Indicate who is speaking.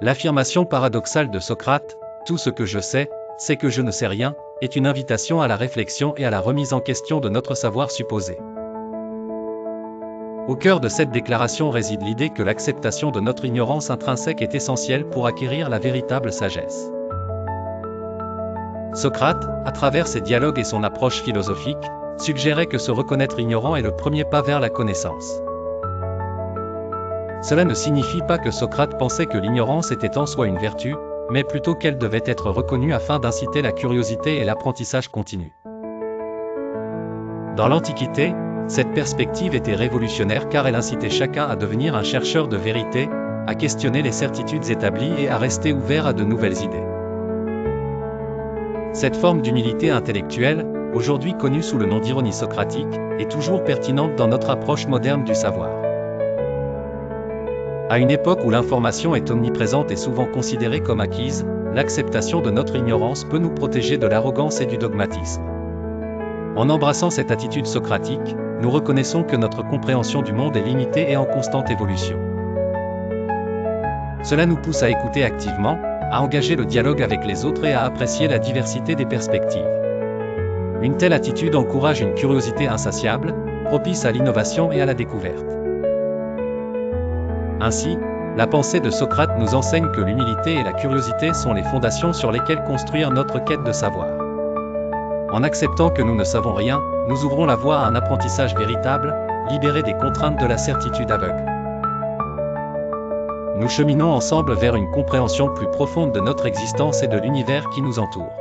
Speaker 1: L'affirmation paradoxale de Socrate, « Tout ce que je sais, c'est que je ne sais rien », est une invitation à la réflexion et à la remise en question de notre savoir supposé. Au cœur de cette déclaration réside l'idée que l'acceptation de notre ignorance intrinsèque est essentielle pour acquérir la véritable sagesse. Socrate, à travers ses dialogues et son approche philosophique, suggérait que se reconnaître ignorant est le premier pas vers la connaissance. Cela ne signifie pas que Socrate pensait que l'ignorance était en soi une vertu, mais plutôt qu'elle devait être reconnue afin d'inciter la curiosité et l'apprentissage continu. Dans l'Antiquité, cette perspective était révolutionnaire car elle incitait chacun à devenir un chercheur de vérité, à questionner les certitudes établies et à rester ouvert à de nouvelles idées. Cette forme d'humilité intellectuelle, aujourd'hui connue sous le nom d'ironie socratique, est toujours pertinente dans notre approche moderne du savoir. À une époque où l'information est omniprésente et souvent considérée comme acquise, l'acceptation de notre ignorance peut nous protéger de l'arrogance et du dogmatisme. En embrassant cette attitude socratique, nous reconnaissons que notre compréhension du monde est limitée et en constante évolution. Cela nous pousse à écouter activement, à engager le dialogue avec les autres et à apprécier la diversité des perspectives. Une telle attitude encourage une curiosité insatiable, propice à l'innovation et à la découverte. Ainsi, la pensée de Socrate nous enseigne que l'humilité et la curiosité sont les fondations sur lesquelles construire notre quête de savoir. En acceptant que nous ne savons rien, nous ouvrons la voie à un apprentissage véritable, libéré des contraintes de la certitude aveugle. Nous cheminons ensemble vers une compréhension plus profonde de notre existence et de l'univers qui nous entoure.